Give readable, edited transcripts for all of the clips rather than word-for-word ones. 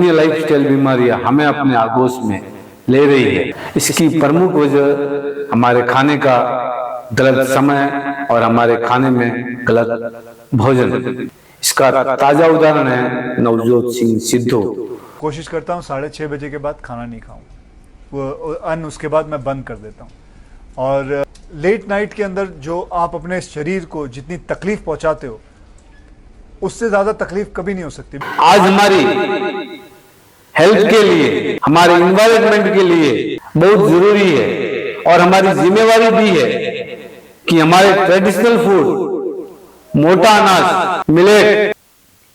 अन्य लाइफस्टाइल बीमारियां हमें अपने आगोश में ले रही है। इसकी प्रमुख वजह हमारे खाने का गलत समय और हमारे खाने में गलत भोजन। इसका ताजा उदाहरण है नवजोत सिंह सिद्धू। कोशिश करता हूँ 6:30 बजे के बाद खाना नहीं खाऊं, वो अन्न उसके बाद मैं बंद कर देता हूँ। और लेट नाइट के अंदर जो आप अपने शरीर को जितनी तकलीफ पहुंचाते हो, उससे ज्यादा तकलीफ कभी नहीं हो सकती। आज हमारी हेल्थ के लिए, हमारे इन्वायरमेंट के लिए बहुत जरूरी है और हमारी जिम्मेवारी भी है कि हमारे ट्रेडिशनल फूड, मोटा अनाज, मिलेट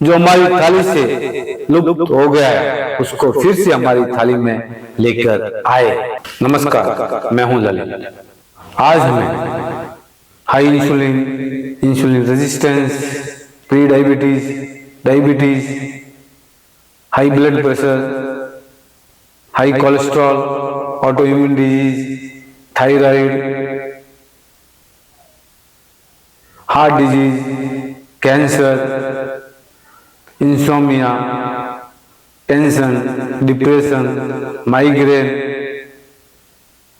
जो हमारी थाली से लुप्त हो गया है, उसको फिर से हमारी थाली में लेकर आए। नमस्कार, मैं हूं ललित। आज हमें high insulin, insulin resistance, prediabetes, diabetes, high blood pressure, high cholesterol, autoimmune disease, thyroid, heart disease, cancer, insomnia, tension, depression, migraine,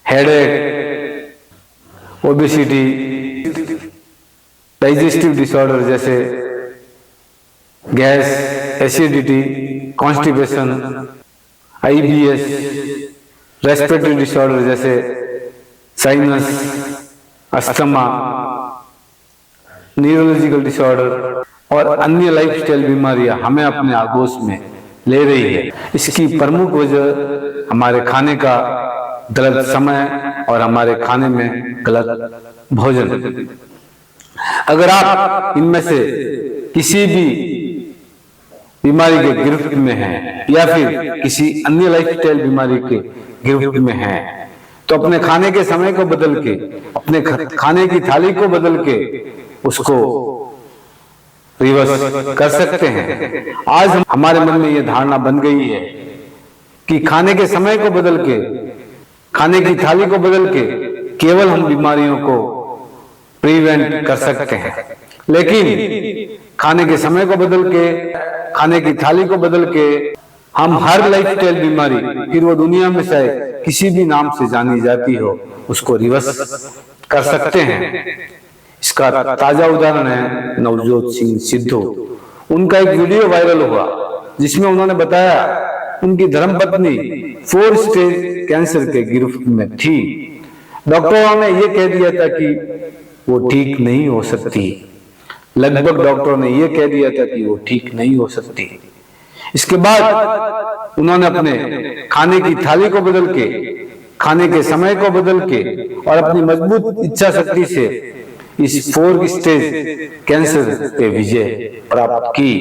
headache, obesity, digestive disorder जैसे gas, acidity, constipation, IBS, respiratory disorder जैसे sinus, asthma, neurological disorder और अन्य lifestyle बीमारियां हमें अपने आगोश में ले रही है। इसकी प्रमुख वजह हमारे खाने का गलत समय और हमारे खाने में गलत भोजन। अगर आप इनमें से किसी भी बीमारी के गिरफ्त में हैं या फिर किसी अन्य लाइफस्टाइल बीमारी के गिरफ्त में हैं, तो अपने खाने के समय को बदल के, अपने खाने की थाली को बदल के उसको रिवर्स कर सकते हैं। आज हमारे मन में यह धारणा बन गई है कि खाने के समय को बदल के, खाने की थाली को बदल के केवल हम बीमारियों को प्रिवेंट कर सकते हैं, लेकिन खाने के समय को बदल के, खाने की थाली को बदल के हम हर लाइफस्टाइल बीमारी, फिर वो दुनिया में से किसी भी नाम से जानी जाती हो, उसको रिवर्स कर सकते हैं। इसका ताजा उदाहरण है नवजोत सिंह सिद्धू। उनका एक वीडियो वायरल हुआ जिसमें उन्होंने बताया उनकी धर्मपत्नी 4 स्टेज कैंसर के गिरफ्त में थी। डॉक्टरों ने यह कह दिया था कि वो ठीक नहीं हो सकती, लगभग डॉक्टरों ने यह कह दिया था कि वो ठीक नहीं हो सकती। इसके बाद उन्होंने अपने खाने की थाली को बदल के, खाने के समय को बदल के और अपनी मजबूत इच्छा शक्ति से इस 4 स्टेज कैंसर पे विजय प्राप्त की।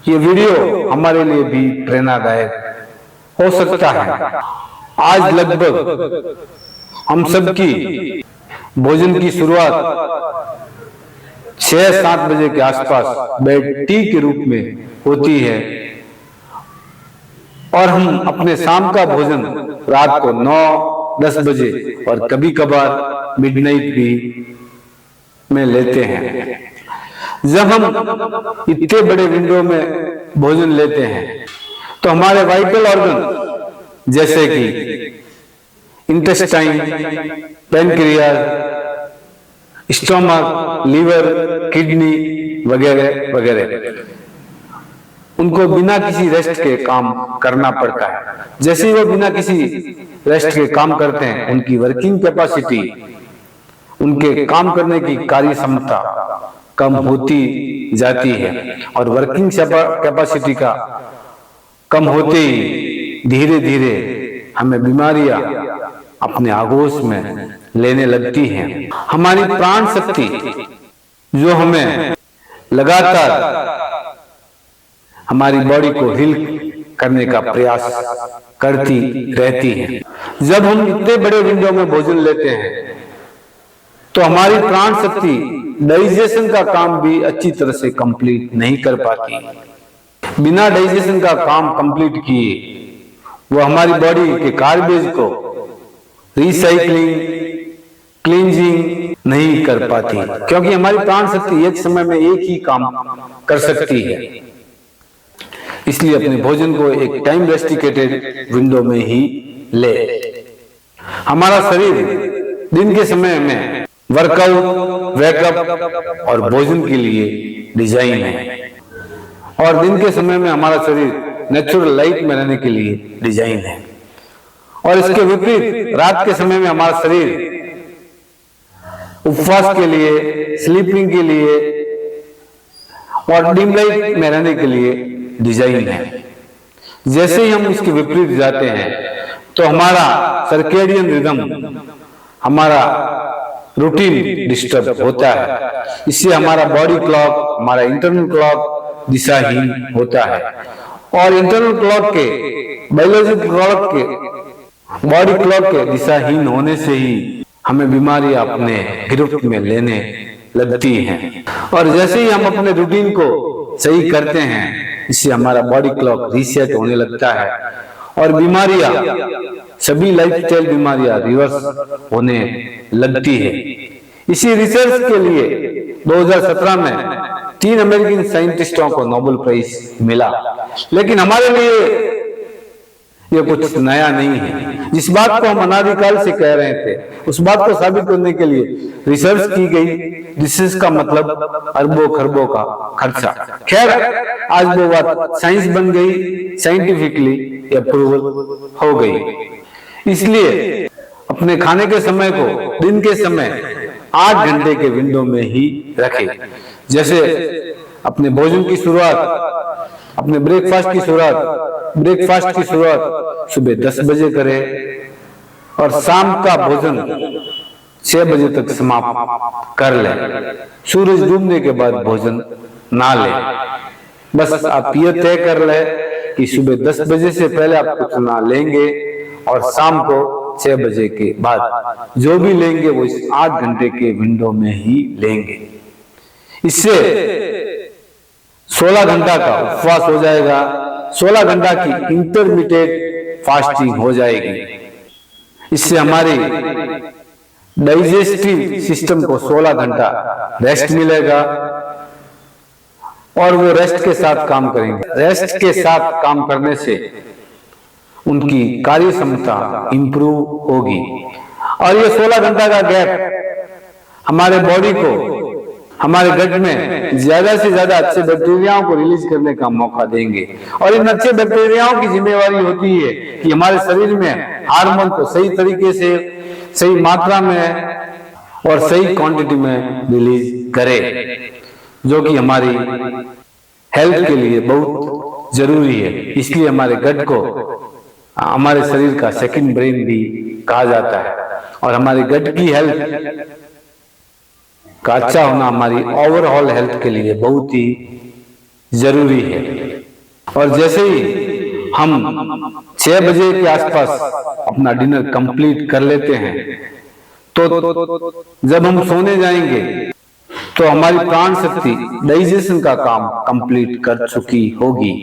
ये वीडियो हमारे लिए भी प्रेरणादायक हो सकता है। आज लगभग हम सबकी भोजन की शुरुआत 6-7 बजे के आसपास बेड टी के रूप में होती है और हम अपने शाम का भोजन रात को 9-10 बजे और कभी कभार मिडनाइट भी में लेते हैं। जब हम इतने बड़े विंडो में भोजन लेते हैं तो हमारे वाइटल ऑर्गन जैसे कि intestine, pancreas, stomach, liver, kidney वगैरह वगैरह, उनको बिना किसी रेस्ट के काम करना पड़ता है। जैसे ही वो बिना किसी रेस्ट के काम करते हैं, उनकी वर्किंग कैपेसिटी, उनके काम करने की कार्य क्षमता कम होती जाती है और वर्किंग कैपेसिटी का कम होते ही धीरे धीरे हमें बीमारियां अपने आगोश में लेने लगती हैं। हमारी प्राण शक्ति जो हमें लगातार हमारी बॉडी को हील करने का प्रयास करती रहती है। जब हम इतने बड़े विंडो में भोजन लेते हैं तो हमारी प्राण शक्ति डाइजेशन का काम भी अच्छी तरह से कंप्लीट नहीं कर पाती। बिना डाइजेशन का काम कंप्लीट किए वो हमारी बॉडी के कार्बेज को रिसाइकलिंग, क्लींजिंग नहीं कर पाती, क्योंकि हमारी प्राण शक्ति एक समय में एक ही काम कर सकती है। इसलिए अपने भोजन को एक टाइम रेस्ट्रिक्टेड विंडो में ही ले। हमारा शरीर दिन के समय में वर्कआउट, वेकअप और भोजन के लिए डिजाइन है, और दिन के समय में हमारा शरीर नेचुरल लाइट में रहने के लिए डिजाइन है। और इसके विपरीत रात के समय में हमारा शरीर उपवास के लिए, स्लीपिंग के लिए और डिम लाइट में रहने के लिए डिजाइन है। जैसे ही हम इसके विपरीत जाते हैं तो हमारा सर्केडियन रिदम, हमारा रूटीन डिस्टर्ब होता है। इससे हमारा बॉडी क्लॉक, हमारा इंटरनल क्लॉक दिशाहीन होता है, और इंटरनल क्लॉक के, बायोलॉजिकल क्लॉक के, बॉडी क्लॉक के दिशाहीन होने से ही हमें बीमारियां अपने गिरफ्त में लेने लगती हैं। और जैसे ही हम अपने रूटीन को सही करते हैं, इससे हमारा बॉडी क्लॉक रीसेट होने लगता है और बीमारियां, सभी लाइफस्टाइल बीमारियां रिवर्स होने लगती है। इसी रिसर्च के लिए 2017 में 3 अमेरिकन साइंटिस्टों को नोबेल प्राइज मिला। लेकिन हमारे लिए ये कुछ नया नहीं है। जिस बात को हम अनादिकाल से कह रहे थे, उस बात को साबित करने के लिए रिसर्च की गई। रिसर्च का मतलब अरबों खरबों का खर्चा। खैर, आज वो बात साइंस बन गई, साइंटिफिकली अप्रूवल हो गई। इसलिए अपने खाने के समय को दिन के समय 8 घंटे के विंडो में ही रखें। जैसे अपने भोजन की शुरुआत, अपने ब्रेकफास्ट की शुरुआत सुबह 10 बजे करें और शाम का भोजन 6 बजे तक समाप्त कर लें। सूरज डूबने के बाद भोजन ना लें। बस आप ये तय कर लें कि सुबह 10 बजे से पहले आप कुछ ना लेंगे और शाम को 6 बजे के बाद जो भी लेंगे वो इस 8 घंटे के विंडो में ही लेंगे। इससे 16 घंटा का उपवास हो जाएगा, 16 घंटा की इंटरमिटेंट फास्टिंग हो जाएगी। इससे हमारी डाइजेस्टिव सिस्टम को 16 घंटा रेस्ट मिलेगा और वो रेस्ट के साथ काम करेंगे। रेस्ट के साथ काम करने से उनकी कार्य क्षमता इंप्रूव होगी। और ये 16 घंटा का गैप हमारे बॉडी को, हमारे गट में ज्यादा से ज्यादा अच्छे बैक्टीरियाओं को रिलीज करने का मौका देंगे। और इन अच्छे बैक्टीरियाओं की जिम्मेवारी होती है कि हमारे शरीर में हार्मोन को सही तरीके से, सही मात्रा में और सही क्वांटिटी में रिलीज करे, जो कि हमारी हेल्थ के लिए बहुत जरूरी है। इसलिए हमारे गट को हमारे शरीर का सेकंड ब्रेन भी कहा जाता है। और हमारे गट की हेल्थ का अच्छा होना हमारी ओवरऑल हेल्थ के लिए बहुत ही जरूरी है। और जैसे ही हम 6 बजे के आसपास अपना डिनर कंप्लीट कर लेते हैं, तो जब हम सोने जाएंगे तो हमारी प्राण शक्ति डाइजेशन का काम कंप्लीट कर चुकी होगी।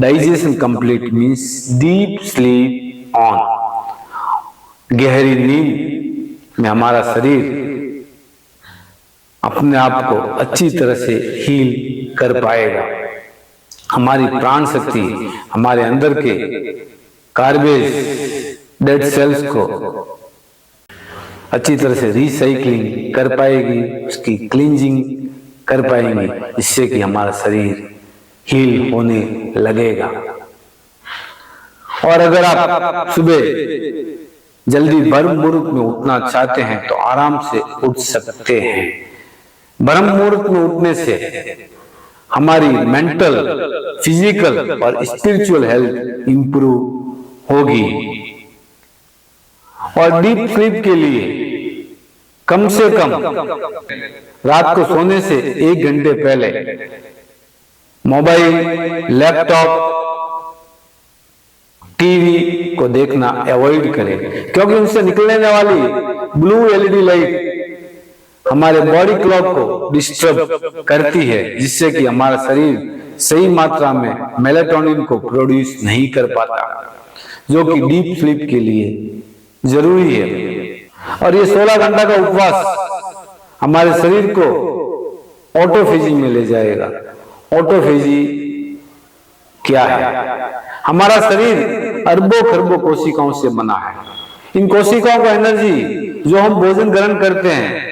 Digestion complete means deep sleep on. गहरी नींद में हमारा शरीर अपने आप को अच्छी तरह से हील कर पाएगा। हमारी प्राण शक्ति हमारे अंदर के कार्बेज, डेड सेल्स को अच्छी तरह से रिसाइकलिंग कर पाएगी, उसकी क्लींजिंग कर पाएंगी, जिससे कि हमारा शरीर हील होने लगेगा। और अगर आप सुबह जल्दी ब्रह्म मुहूर्त में उठना चाहते हैं तो आराम से उठ सकते हैं। ब्रह्म मुहूर्त में उठने से हमारी मेंटल, फिजिकल और स्पिरिचुअल हेल्थ इंप्रूव होगी। और डीप स्लीप के लिए कम से कम रात को सोने से 1 घंटे पहले मोबाइल, लैपटॉप, टीवी को देखना अवॉइड करें, क्योंकि उनसे निकलने वाली ब्लू एलईडी लाइट हमारे बॉडी क्लॉक को डिस्टर्ब करती है, जिससे कि हमारा शरीर सही मात्रा में मेलाटोनिन को प्रोड्यूस नहीं कर पाता, जो कि डीप स्लीप के लिए जरूरी है। और ये 16 घंटा का उपवास हमारे शरीर को ऑटोफेजी में ले जाएगा। ऑटोफेजी क्या है? हमारा शरीर अरबों खरबों कोशिकाओं से बना है। इन कोशिकाओं को एनर्जी जो हम भोजन ग्रहण करते हैं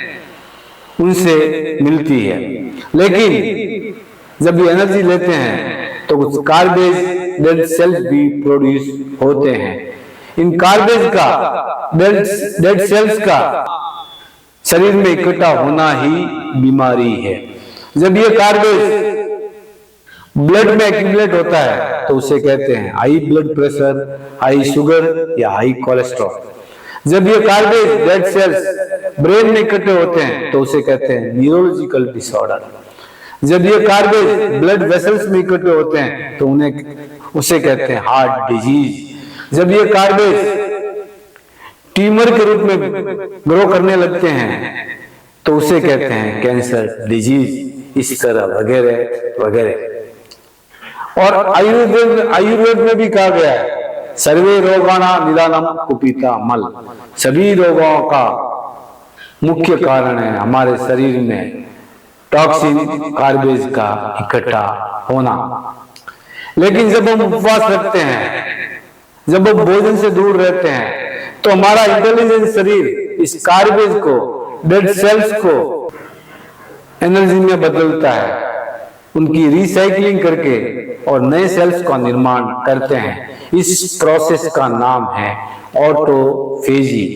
उनसे मिलती है, लेकिन जब ये एनर्जी लेते हैं तो कुछ कार्बेज डेड सेल्स भी प्रोड्यूस होते हैं। इन कार्बेज का डेड सेल्स का शरीर में इकट्ठा होना ही बीमारी है। जब ये कार्बेज ब्लड में एक्यूमुलेट होता है तो उसे कहते हैं high blood pressure, high sugar या हाई कोलेस्ट्रॉल। जब ये कार्बेज डेड सेल्स ब्रेन में इकट्ठे होते हैं तो उसे कहते हैं न्यूरोलॉजिकल डिसऑर्डर। जब ये कार्बेज ब्लड वेसल्स में इकट्ठे होते हैं तो उसे कहते हैं हार्ट डिजीज। जब ये कार्बेज ट्यूमर के रूप में ग्रो करने लगते हैं तो उसे कहते हैं कैंसर डिजीज, इस तरह वगैरह वगैरह। और आयुर्वेद में भी कहा गया है सर्वे रोगाणा निदानम कुपिता मल। सभी रोगों का मुख्य कारण है हमारे शरीर में टॉक्सिन कार्बेज का इकट्ठा होना। लेकिन जब हम उपवास रखते हैं, जब हम भोजन से दूर रहते हैं, तो हमारा इंटेलिजेंस शरीर इस कार्बेज को, डेड सेल्स को एनर्जी में बदलता है, उनकी रिसाइकलिंग करके और नए सेल्स का निर्माण करते हैं। इस प्रोसेस का नाम है ऑटोफेजी।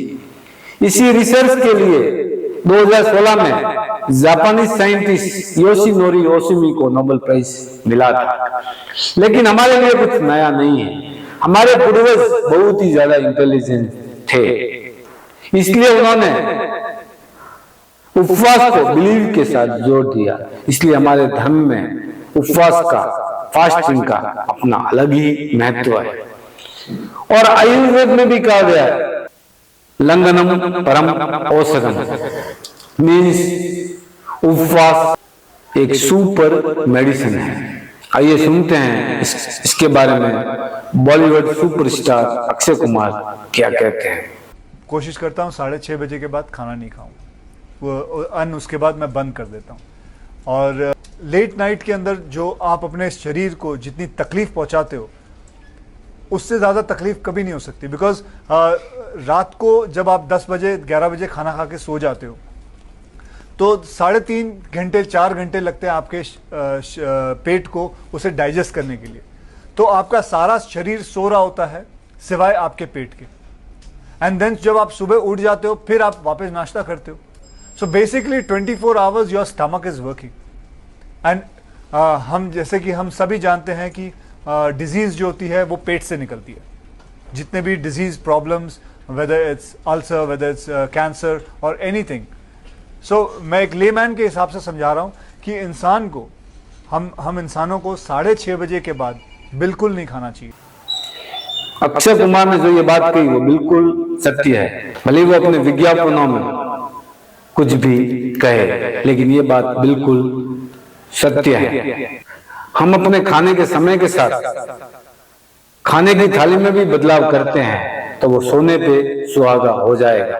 इसी रिसर्च के लिए 2016 में जापानी साइंटिस्ट योशिनोरी ओसुमी को नोबेल प्राइज मिला था। लेकिन हमारे लिए कुछ नया नहीं है। हमारे पूर्वज बहुत ही ज्यादा इंटेलिजेंट थे, इसलिए उन्होंने उपवास को बिलीव के साथ जोड़ दिया। इसलिए हमारे धर्म में उपवास का, फास्टिंग का अपना अलग ही महत्व है। और आयुर्वेद में भी कहा गया है लंघनम परम औषधम, मीन्स उपवास एक सुपर मेडिसिन है। आइए सुनते हैं इसके बारे में बॉलीवुड सुपरस्टार अक्षय कुमार क्या कहते हैं। कोशिश करता हूँ 6:30 बजे के बाद खाना नहीं खाऊं, वो अन्न उसके बाद मैं बंद कर देता हूँ। और लेट नाइट के अंदर जो आप अपने शरीर को जितनी तकलीफ पहुंचाते हो उससे ज़्यादा तकलीफ कभी नहीं हो सकती। बिकॉज रात को जब आप 10 बजे 11 बजे खाना खा के सो जाते हो तो 3.5 घंटे 4 घंटे लगते हैं आपके पेट को उसे डाइजेस्ट करने के लिए। तो आपका सारा शरीर सो रहा होता है सिवाय आपके पेट के। एंड देन जब आप सुबह उठ जाते हो फिर आप वापस नाश्ता करते हो। So basically 24 hours your stomach is working. And हम जैसे कि हम सभी जानते हैं कि डिजीज जो होती है वो पेट से निकलती है। जितने भी disease problems, whether it's ulcer, whether it's cancer और एनीथिंग। सो मैं एक लेमैन के हिसाब से समझा रहा हूँ कि इंसान को हम इंसानों को 6:30 बजे के बाद बिल्कुल नहीं खाना चाहिए। अक्षय कुमार ने जो ये बात कही वो बिल्कुल सत्य है। भले वो अपने विज्ञापनों में कुछ भी कहे, लेकिन ये बात बिल्कुल सत्य है। हम अपने खाने के समय के साथ खाने की थाली में भी बदलाव करते हैं तो वो सोने पे सुहागा हो जाएगा।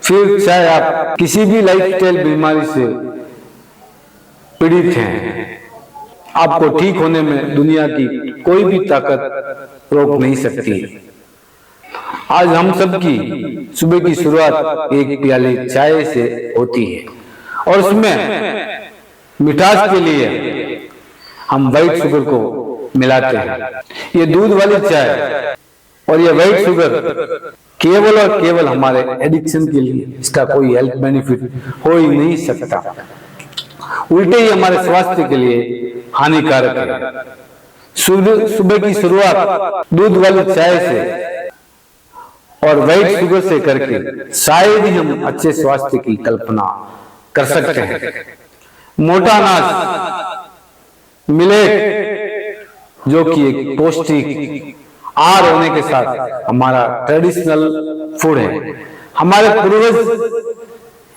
फिर चाहे आप किसी भी लाइफस्टाइल बीमारी से पीड़ित हैं, आपको ठीक होने में दुनिया की कोई भी ताकत रोक नहीं सकती। आज हम सबकी सुबह की शुरुआत एक प्याले चाय से होती है और उसमें मिठास के लिए हम व्हाइट शुगर को मिलाते हैं। ये दूध वाली चाय और ये व्हाइट शुगर केवल और केवल हमारे एडिक्शन के लिए, इसका कोई हेल्थ बेनिफिट हो ही नहीं सकता। उल्टे ही हमारे स्वास्थ्य के लिए हानिकारक है। सुबह की शुरुआत दूध वाली चाय से और व्हाइट शुगर से करके शायद ही हम अच्छे स्वास्थ्य की कल्पना कर सकते हैं। मोटा अनाज मिलेट जो कि एक पौष्टिक आहार होने के साथ हमारा ट्रेडिशनल फूड है। हमारे पूर्वज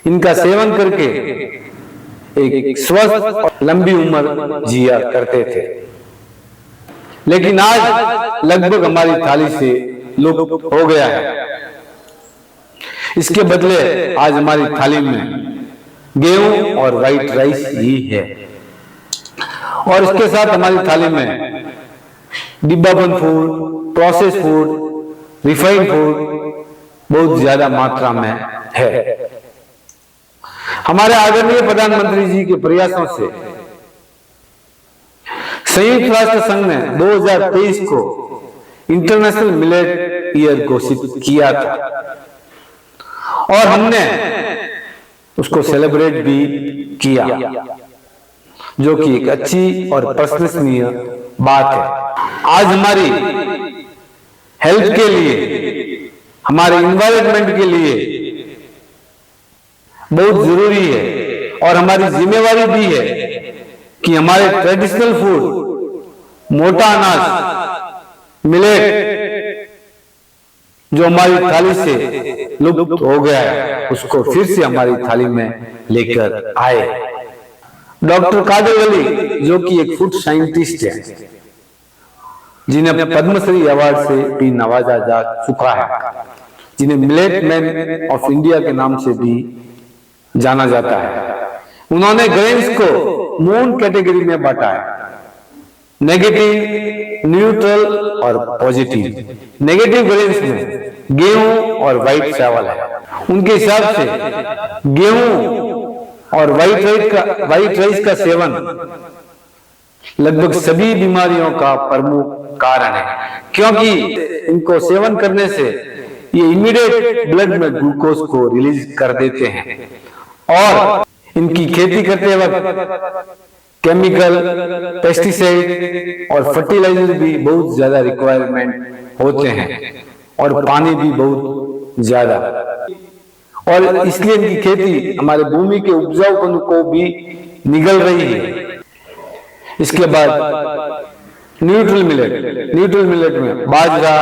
इनका सेवन करके एक स्वस्थ और लंबी उम्र जिया करते थे, लेकिन आज लगभग हमारी थाली से लुप्त हो गया है। इसके बदले आज हमारी थाली में गेहूं और व्हाइट राइस ही है और इसके साथ हमारी थाली में डिब्बाबंद food, process food, refined food बहुत ज्यादा मात्रा में है। हमारे आदरणीय प्रधानमंत्री जी के प्रयासों से संयुक्त राष्ट्र संघ ने 2023 को इंटरनेशनल मिलेट ईयर घोषित किया था और हमने उसको सेलिब्रेट भी किया, जो कि एक अच्छी और प्रशंसनीय बात है। आज हमारी हेल्थ के लिए, हमारे इन्वायरमेंट के लिए बहुत जरूरी है और हमारी जिम्मेवारी भी है कि हमारे ट्रेडिशनल फूड, मोटा अनाज, मिलेट जो हमारी थाली से लुप्त हो गया है, उसको फिर से हमारी थाली में लेकर आए। डॉक्टर कादिर अली, जो कि एक फूड साइंटिस्ट है, जिन्हें पद्मश्री अवार्ड से भी नवाजा जा चुका है, जिन्हें मिलेट मैन ऑफ इंडिया के नाम से भी जाना जाता है, उन्होंने ग्रेन्स को मून कैटेगरी में बांटा है, नेगेटिव, न्यूट्रल और पॉजिटिव। नेगेटिव ग्रेन्स में गेहूं और व्हाइट चावल है। उनके हिसाब से गेहूं और व्हाइट राइस का सेवन लगभग सभी बीमारियों का प्रमुख कारण है, क्योंकि इनको सेवन करने से ये इमीडिएट ब्लड में ग्लूकोज को रिलीज कर देते हैं और इनकी खेती करते वक्त केमिकल, पेस्टिसाइड और फर्टिलाइजर भी बहुत ज्यादा रिक्वायरमेंट होते हैं और पानी भी बहुत ज्यादा, और इसलिए इनकी खेती हमारे भूमि के उपजाऊपन को भी निगल रही है। इसके बाद न्यूट्रल मिलेट में बाजरा,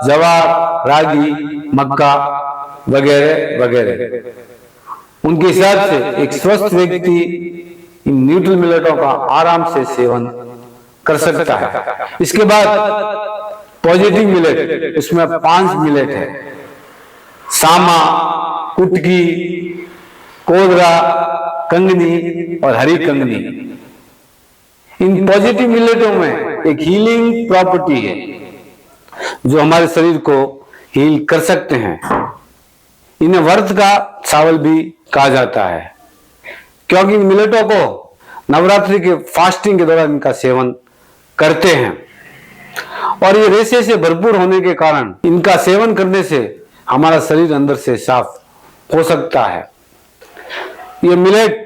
जवार, रागी, मक्का वगैरह वगैरह। उनके हिसाब से एक स्वस्थ व्यक्ति इन न्यूट्रल मिलेटों का आराम से सेवन कर सकता है। इसके बाद पॉजिटिव मिलेट, उसमें 5 मिलेट है, सामा, कुटकी, कोदरा, कंगनी और हरी कंगनी। इन पॉजिटिव मिलेटों में एक हीलिंग प्रॉपर्टी है जो हमारे शरीर को हील कर सकते हैं। इन्हें वर्त का चावल भी कहा जाता है, क्योंकि इन मिलेटों को नवरात्रि के फास्टिंग के दौरान इनका सेवन करते हैं और ये रेशे से भरपूर होने के कारण इनका सेवन करने से हमारा शरीर अंदर से साफ हो सकता है। ये मिलेट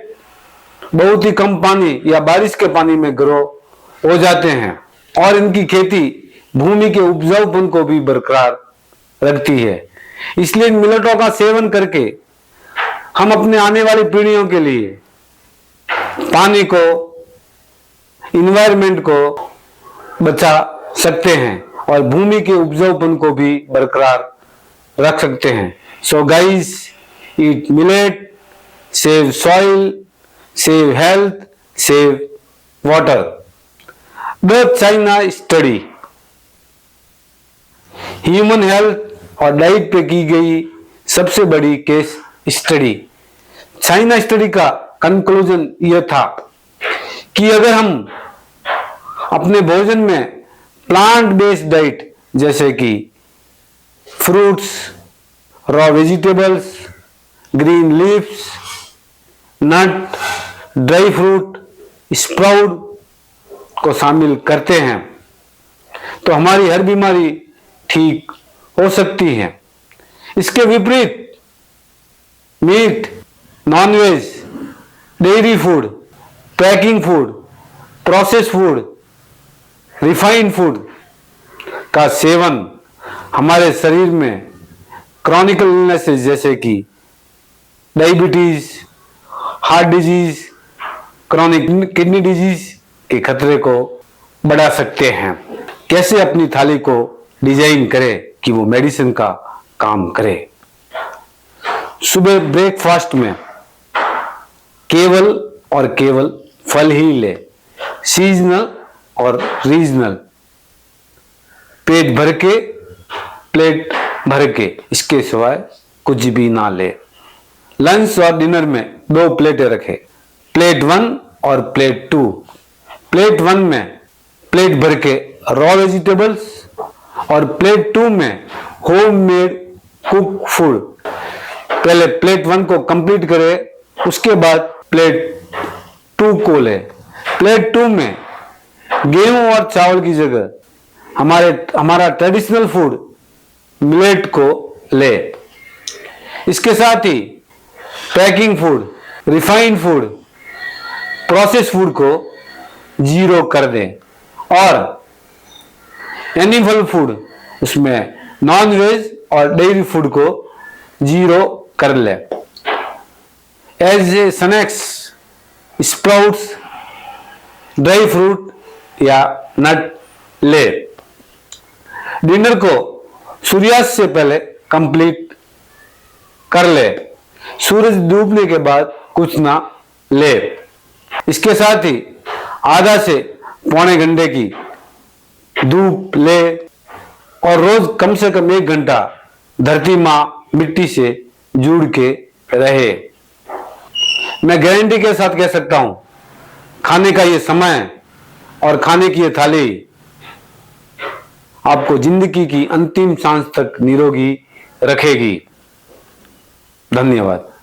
बहुत ही कम पानी या बारिश के पानी में ग्रो हो जाते हैं और इनकी खेती भूमि के उपजाऊपन को भी बरकरार रखती है। इसलिए इन मिलेटों का सेवन करके हम अपने आने वाली पीढ़ियों के लिए पानी को, इन्वायरमेंट को बचा सकते हैं और भूमि के उपजाऊपन को भी बरकरार रख सकते हैं। So guys, eat millet, save soil, save health, save water. The China study human health और डाइट पे की गई सबसे बड़ी केस स्टडी। चाइना स्टडी का कंक्लूजन यह था कि अगर हम अपने भोजन में प्लांट बेस्ड डाइट जैसे कि fruits, raw vegetables, green leaves, nut, dry fruit, sprout को शामिल करते हैं तो हमारी हर बीमारी ठीक हो सकती है। इसके विपरीत meat, nonveg, dairy food, packing food, process food, refined food का सेवन हमारे शरीर में क्रॉनिकल इलनेसेस जैसे कि diabetes, heart disease, chronic kidney disease के खतरे को बढ़ा सकते हैं। कैसे अपनी थाली को डिजाइन करें कि वो मेडिसिन का काम करे। सुबह ब्रेकफास्ट में केवल और केवल फल ही ले, सीजनल और रीजनल, पेट भर के, प्लेट भर के, इसके सिवाय कुछ भी ना ले। लंच और डिनर में 2 प्लेटें रखे, प्लेट 1 और प्लेट 2। प्लेट 1 में प्लेट भर के रॉ वेजिटेबल्स और प्लेट 2 में होम मेड कुक फूड। पहले प्लेट 1 को कंप्लीट करें, उसके बाद प्लेट 2 को ले। प्लेट 2 में गेहूं और चावल की जगह हमारा ट्रेडिशनल फूड मिलेट को ले। इसके साथ ही packing food, refined food, process food को 0 कर दें और एनिमल फूड, उसमें नॉन वेज और डेयरी फूड को 0 कर ले। As a snacks sprouts, dry fruit या नट ले। डिनर को सूर्यास्त से पहले कंप्लीट कर ले। सूरज डूबने के बाद कुछ ना ले। इसके साथ ही आधा से पौने घंटे की धूप ले और रोज कम से कम 1 घंटा धरती माँ मिट्टी से जुड़ के रहे। मैं गारंटी के साथ कह सकता हूं, खाने का ये समय और खाने की ये थाली आपको जिंदगी की अंतिम सांस तक निरोगी रखेगी। धन्यवाद।